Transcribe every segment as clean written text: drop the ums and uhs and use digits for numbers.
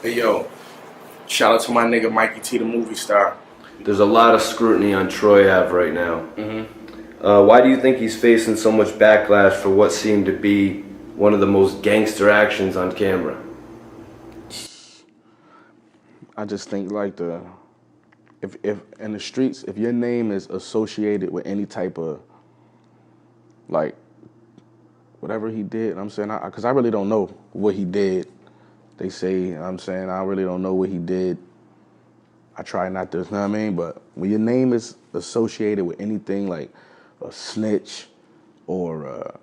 Hey yo, shout out to my nigga Mikey T, the movie star. There's a lot of scrutiny on Troy Ave right now. Mm-hmm. Why do you think he's facing so much backlash for what seemed to be one of the most gangster actions on camera? I just think like if in the streets, if your name is associated with any type of like whatever he did, I'm saying, because I really don't know what he did. They say, I'm saying, I really don't know what he did. I try not to, you know what I mean? But when your name is associated with anything like a snitch or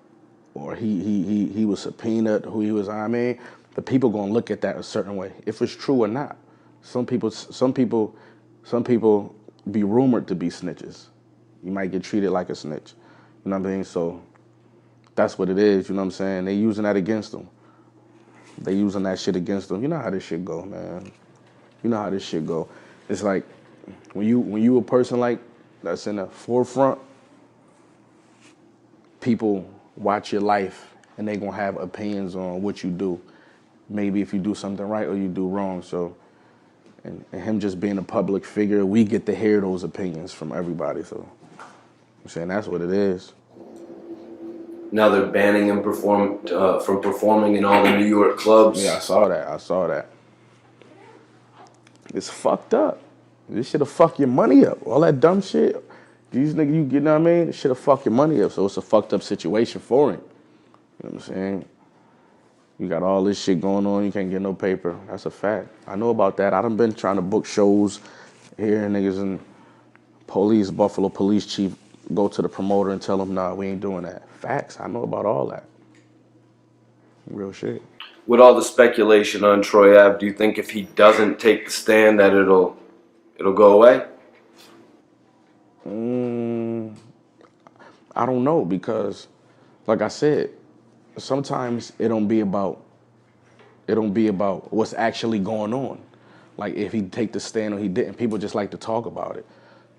he was subpoenaed, who he was, I mean, the people gonna look at that a certain way, if it's true or not. Some people be rumored to be snitches. You might get treated like a snitch. You know what I mean? So that's what it is, you know what I'm saying? They using that against them. They using that shit against them. You know how this shit go, man. You know how this shit go. It's like when you a person like that's in the forefront, people watch your life and they gonna have opinions on what you do. Maybe if you do something right or you do wrong. So and him just being a public figure, we get to hear those opinions from everybody. So I'm saying that's what it is. Now they're banning him from performing in all the New York clubs. Yeah, I saw that. It's fucked up. This shit'll fuck your money up. All that dumb shit. These niggas, you know what I mean? This shit'll fuck your money up. So it's a fucked up situation for him. You know what I'm saying? You got all this shit going on. You can't get no paper. That's a fact. I know about that. I done been trying to book shows here. Niggas and Buffalo police chief go to the promoter and tell him, nah, we ain't doing that. Facts. I know about all that. Real shit. With all the speculation on Troy Ave, do you think if he doesn't take the stand that it'll go away? I don't know because, like I said, sometimes it don't be about what's actually going on. Like if he take the stand or he didn't, people just like to talk about it.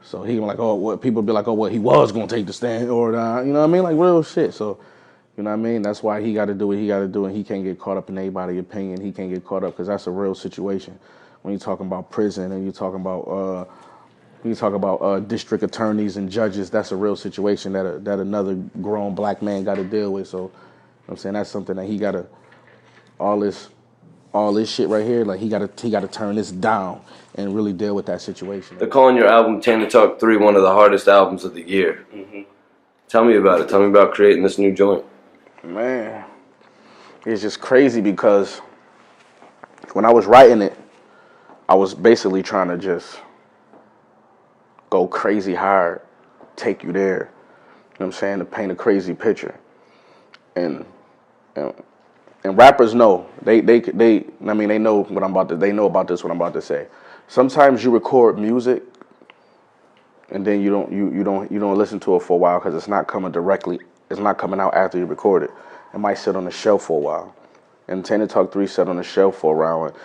So he like, oh, what people be like, oh, well, he was gonna take the stand or you know what I mean, like real shit. So you know what I mean. That's why he got to do what he got to do, and he can't get caught up in anybody's opinion. He can't get caught up because that's a real situation. When you're talking about prison and you're talking about district attorneys and judges, that's a real situation that another grown black man got to deal with. So, you know what I'm saying, that's something that he got to all this shit right here. Like he got to turn this down and really deal with that situation. They're calling your album "Tana Talk 3" one of the hardest albums of the year. Mm-hmm. Tell me about it. Tell me about creating this new joint. Man, it's just crazy because when I was writing it, I was basically trying to just go crazy hard, take you there. You know what I'm saying? To paint a crazy picture. And rappers know. They know what I'm about to they know about this what I'm about to say. Sometimes you record music and then you don't listen to it for a while because it's not coming out after you record it. It might sit on the shelf for a while. And Tana Talk 3 sat on the shelf for a while.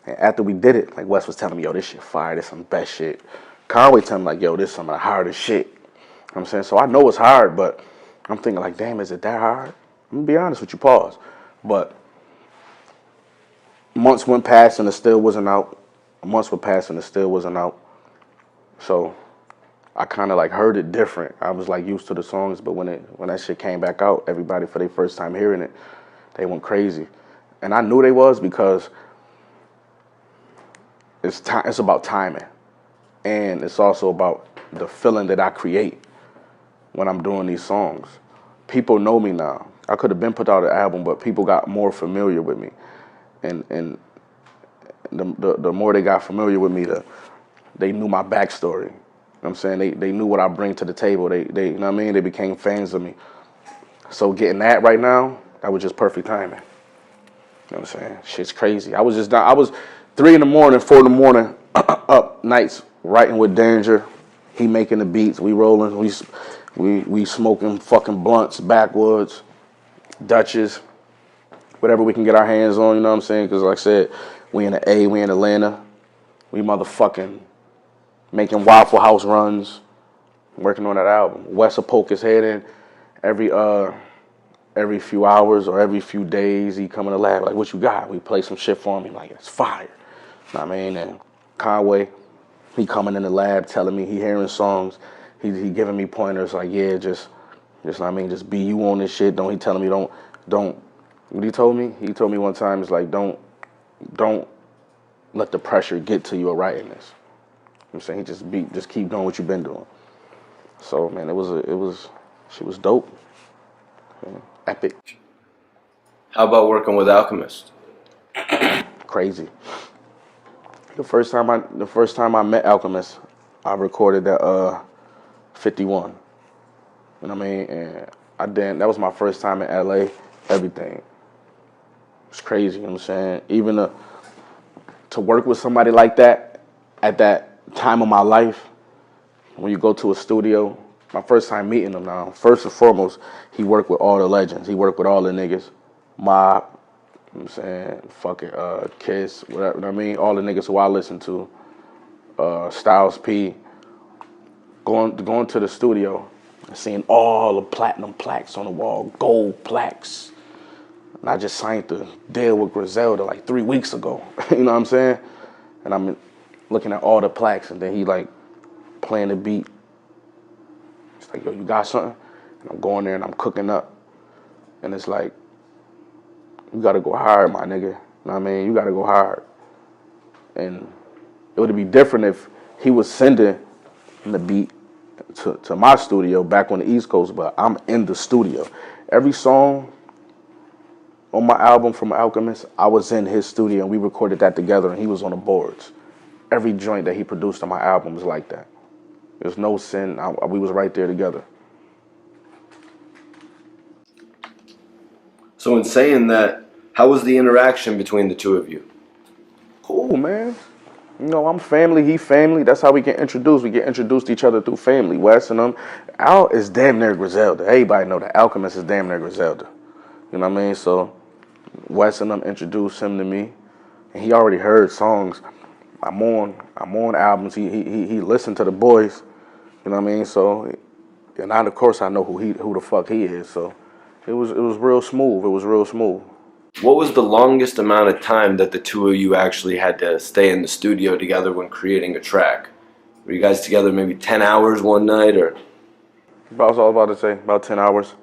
And after we did it, like Wes was telling me, yo, this shit fire, this some best shit. Conway telling me like, yo, this some of the hardest shit. You know what I'm saying? So I know it's hard, but I'm thinking like, damn, is it that hard? I'm gonna be honest with you, pause. But months went past and it still wasn't out. Months were passed and it still wasn't out. So I kind of like heard it different. I was like used to the songs, but when that shit came back out, everybody for their first time hearing it, they went crazy. And I knew they was because it's about timing. And it's also about the feeling that I create when I'm doing these songs. People know me now. I could have been put out an album, but people got more familiar with me. And the more they got familiar with me, they knew my backstory. You know what I'm saying? They knew what I bring to the table. They you know what I mean? They became fans of me. So getting that right now, that was just perfect timing. You know what I'm saying? Shit's crazy. I was 3 in the morning, 4 in the morning, up nights writing with Danger. He making the beats, we rolling, we smoking fucking blunts, backwoods, Dutches, whatever we can get our hands on, you know what I'm saying? Because like I said, we in the A, we in Atlanta, we motherfucking making Waffle House runs, working on that album. Wes will poke his head in every few hours or every few days. He come in the lab like, what you got? We play some shit for him. He like, it's fire. I mean, and Conway, he coming in the lab telling me he hearing songs. He giving me pointers like, yeah, just I mean, just be you on this shit. He telling me don't. What he told me? He told me one time, it's like, don't let the pressure get to you of writing this. I'm saying, just keep doing what you've been doing. So man, she was dope, man. Epic, How about working with Alchemist? crazy. The first time I met Alchemist, I recorded that 51. You know what I mean? And that was my first time in LA. Everything. It's crazy, you know what I'm saying? Even to work with somebody like that at that time of my life, when you go to a studio, my first time meeting him now, first and foremost, he worked with all the legends. He worked with all the niggas. Mob, you know what I'm saying? Fucking Kiss, whatever, you know what I mean? All the niggas who I listen to, Styles P, going to the studio and seeing all the platinum plaques on the wall, gold plaques. And I just signed the deal with Griselda like 3 weeks ago. You know what I'm saying? And I'm looking at all the plaques, and then he like playing the beat. It's like, yo, you got something? And I'm going there and I'm cooking up. And it's like, you gotta go hard, my nigga. You know what I mean? You gotta go hard. And it would be different if he was sending the beat to my studio back on the East Coast, but I'm in the studio. Every song on my album from Alchemist, I was in his studio and we recorded that together, and he was on the boards. Every joint that he produced on my album was like that. There's no sin. We was right there together. So in saying that, how was the interaction between the two of you? Cool, man. You know, I'm family, he family. That's how we get introduced. We get introduced to each other through family. Wes and them. Al is damn near Griselda. Everybody know that Alchemist is damn near Griselda. You know what I mean? So Wes and them introduced him to me, and he already heard songs. I'm on albums. He listened to the boys. You know what I mean? So, and of course I know who the fuck he is. So it was real smooth. It was real smooth. What was the longest amount of time that the two of you actually had to stay in the studio together when creating a track? Were you guys together maybe 10 hours one night, or? About what I was about to say, about 10 hours.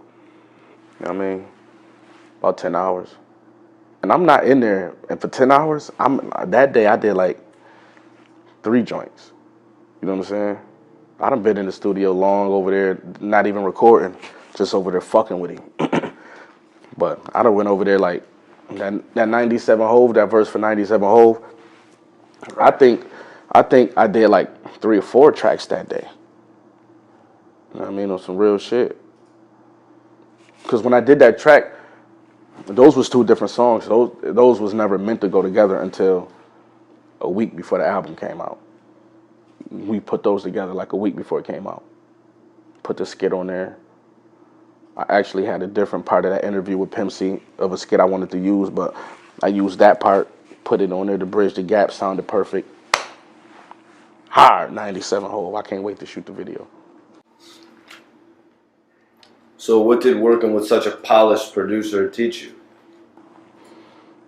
You know what I mean? About 10 hours. And I'm not in there, and for 10 hours, that day I did like 3 joints. You know what I'm saying? I done been in the studio long over there, not even recording, just over there fucking with him. But I done went over there like, that 97 Hove, that verse for 97 Hove, I think I did like 3 or 4 tracks that day. You know what I mean? On some real shit. Because when I did that track, those was 2 different songs. Those was never meant to go together until a week before the album came out. We put those together like a week before it came out. Put the skit on there. I actually had a different part of that interview with Pimp C of a skit I wanted to use, but I used that part, put it on there to bridge the gap, sounded perfect. Hard 97 Hove. I can't wait to shoot the video. So what did working with such a polished producer teach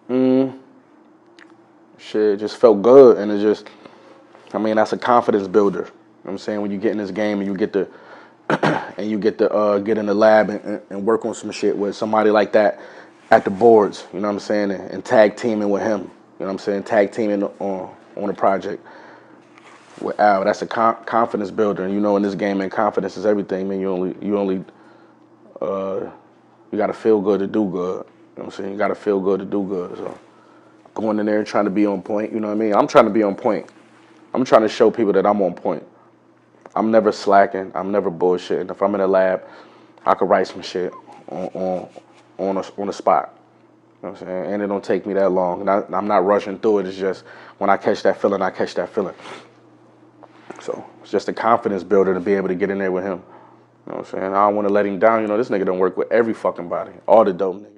you? Shit, it just felt good, and it just, I mean, that's a confidence builder. You know what I'm saying? When you get in this game and you get to get in the lab and work on some shit with somebody like that at the boards, you know what I'm saying, and tag teaming with him, you know what I'm saying, tag teaming on a project with Al. That's a confidence builder, and you know, in this game, man, confidence is everything, man. You gotta feel good to do good. You know what I'm saying? You gotta feel good to do good. So going in there and trying to be on point, you know what I mean? I'm trying to be on point. I'm trying to show people that I'm on point. I'm never slacking. I'm never bullshitting. If I'm in a lab, I could write some shit on the spot. You know what I'm saying? And it don't take me that long. And I'm not rushing through it. It's just when I catch that feeling, I catch that feeling. So it's just a confidence builder to be able to get in there with him. You know what I'm saying? I don't want to let him down. You know, this nigga done work with every fucking body. All the dope niggas.